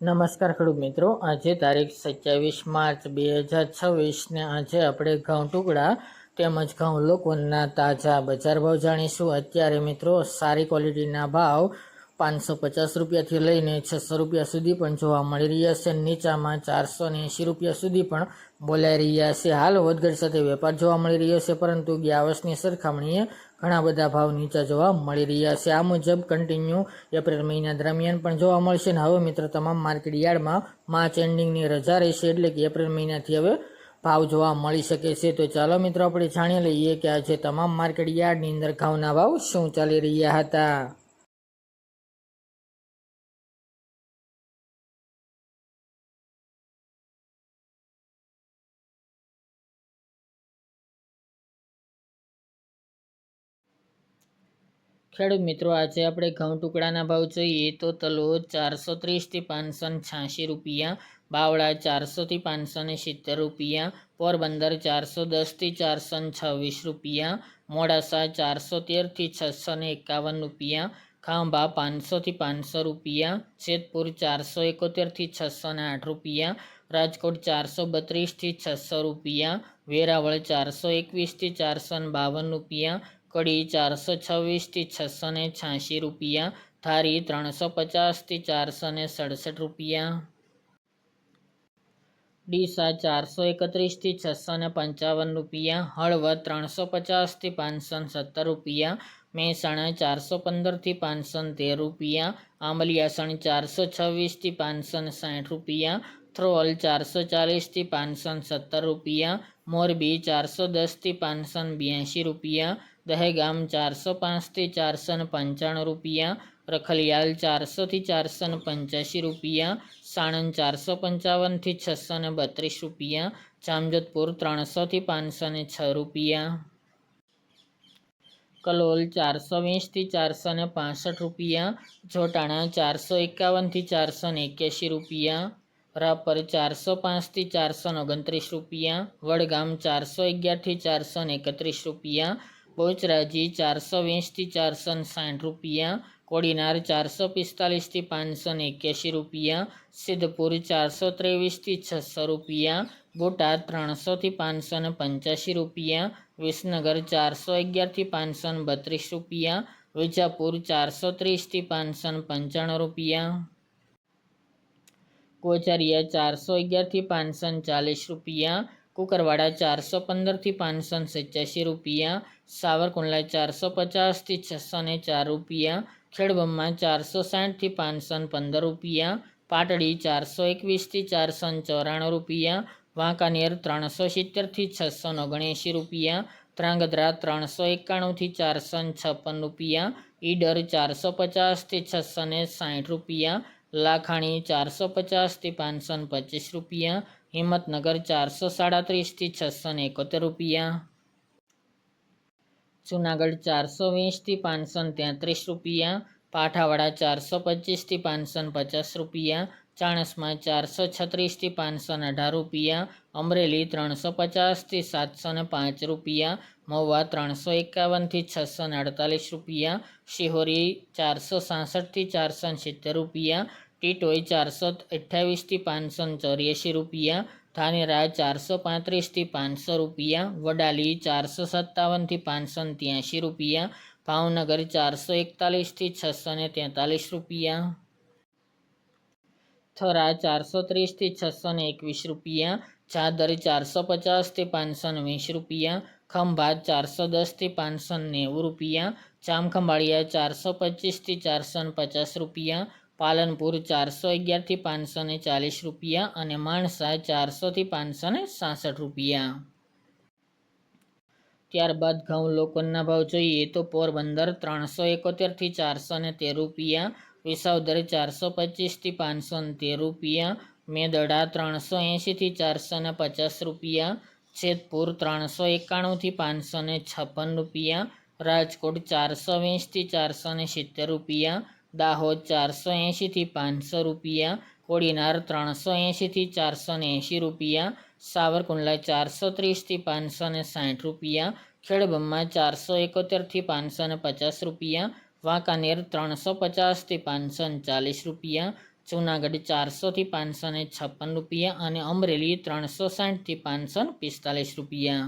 નમસ્કાર ખેડૂત મિત્રો, આજે તારીખ 27 માર્ચ 2026 ને આજે આપણે ઘઉં ટુકડા તેમજ ઘઉં લોકોના તાજા બજાર ભાવ જાણીશું। અત્યારે મિત્રો સારી ક્વોલિટીના ભાવ 550 રૂપિયાથી લઈને 600 રૂપિયા સુધી પણ જોવા મળી રહ્યા છે। નીચામાં 480 રૂપિયા સુધી પણ બોલાઈ રહ્યા છે। હાલ વધઘટ સાથે વેપાર જોવા મળી રહ્યો છે, પરંતુ ગયા વર્ષની સરખામણીએ ઘણા બધા ભાવ નીચા જોવા મળી રહ્યા છે। આ મુજબ કન્ટિન્યુ એપ્રિલ મહિના દરમિયાન પણ જોવા મળશે। ને હવે મિત્રો તમામ માર્કેટ યાર્ડમાં માર્ચ એન્ડિંગની રજા રહેશે, એટલે કે એપ્રિલ મહિનાથી હવે ભાવ જોવા મળી શકે છે। તો ચાલો મિત્રો આપણે જાણી લઈએ કે આજે તમામ માર્કેટ યાર્ડની અંદર ઘઉંના ભાવ શું ચાલી રહ્યા હતા। ખેડૂત મિત્રો, આજે આપણે ઘઉં ટુકડાના ભાવ જોઈએ તો તલોદ 430 થી 586 રૂપિયા, બાવળા 400 થી 570 રૂપિયા, પોરબંદર 410 થી 426 રૂપિયા, મોડાસા 413 થી 651 રૂપિયા, ખાંભા 500 થી 500 રૂપિયા, જેતપુર 471 થી 608 રૂપિયા, રાજકોટ 432 થી 600 રૂપિયા, વેરાવળ 421 થી 452 રૂપિયા, કડી 426 થી 686 રૂપિયા, થારી 350 થી 467 રૂપિયા, ડીસા 431 થી 655 રૂપિયા, હળવદ 350 થી 570 રૂપિયા, મહેસાણા 415 થી 513 રૂપિયા, આંબલિયાસણ 426 થી 560 રૂપિયા, થ્રોલ 440 થી 570 રૂપિયા, મોરબી 410 થી 582 રૂપિયા, દહેગામ 405 થી 495 રૂપિયા, રખલિયાલ 400 થી 485 રૂપિયા, સાણંદ 455 થી 632 રૂપિયા, જામજોધપુર 300 થી 506 રૂપિયા, કલોલ 420 થી 465 રૂપિયા, જોટાણા 451 થી 481 રૂપિયા, રાપર 405 થી 429 રૂપિયા, વડગામ 411 થી 431 રૂપિયા, બોચરાજી 420 થી 460 રૂપિયા, કોડીનાર 445 થી 581 રૂપિયા, સિદ્ધપુર 423 થી 600 રૂપિયા, બોટાદ 300 થી 585 રૂપિયા, વિસનગર 411 થી 532 રૂપિયા, વિજાપુર 430 થી 595 રૂપિયા, કોચરિયા 411 થી 540 રૂપિયા, કુકરવાડા 415 થી 587 રૂપિયા, સાવરકુંડલા 450 થી 604 રૂપિયા, ખેડબ્રહ્મા 460 થી 515 રૂપિયા, પાટડી 421 થી 494 રૂપિયા, વાંકાનેર 370 થી 679 રૂપિયા, ધ્રાંગધ્રા 391 થી 456 રૂપિયા, ઈડર 450 થી 660 રૂપિયા, લાખાણી 450 થી 525 રૂપિયા, હિંમતનગર 437 થી 671 રૂપિયા, જુનાગઢ 420 થી 533 રૂપિયા, પાઠાવાડા 425 થી 550 રૂપિયા, ચાણસ્મા 436 થી 518 રૂપિયા, અમરેલી 350 થી 705 રૂપિયા, મહુવા 351 થી 648 રૂપિયા, શિહોરી 466 થી 470 રૂપિયા, ટીટોઈ 428 થી 584 રૂપિયા, ધાનેરા 435 થી 500 રૂપિયા, વડાલી 457 થી 583 રૂપિયા, ભાવનગર 441 થી 643 રૂપિયા, થરા 430 થી 621 રૂપિયા, ચાદર 450 થી 520 રૂપિયા, ખંભાત 410 થી 590 રૂપિયા, જામખંભાળિયા 425 થી 450 રૂપિયા, પાલનપુર 411 થી 540 રૂપિયા અને માણસા 400 થી 566 રૂપિયા। ત્યારબાદ ઘઉં લોકોના ભાવ જોઈએ તો પોરબંદર 371 થી 413 રૂપિયા, વિસાવદર 425 થી 513 રૂપિયા, મેદડા 380 થી 450 રૂપિયા, જેતપુર 391 થી 556 રૂપિયા, રાજકોટ 420 થી 470 રૂપિયા, દાહોદ 480 થી 500 રૂપિયા, કોડીનાર 380 થી 480 રૂપિયા, સાવરકુંડલા 430 થી 560 રૂપિયા, ખેડબ્રહ્મા 471 થી 550 રૂપિયા, વાંકાનેર 350 થી 540 રૂપિયા, જૂનાગઢ 400થી 556 રૂપિયા અને અમરેલી 360થી 545 રૂપિયા।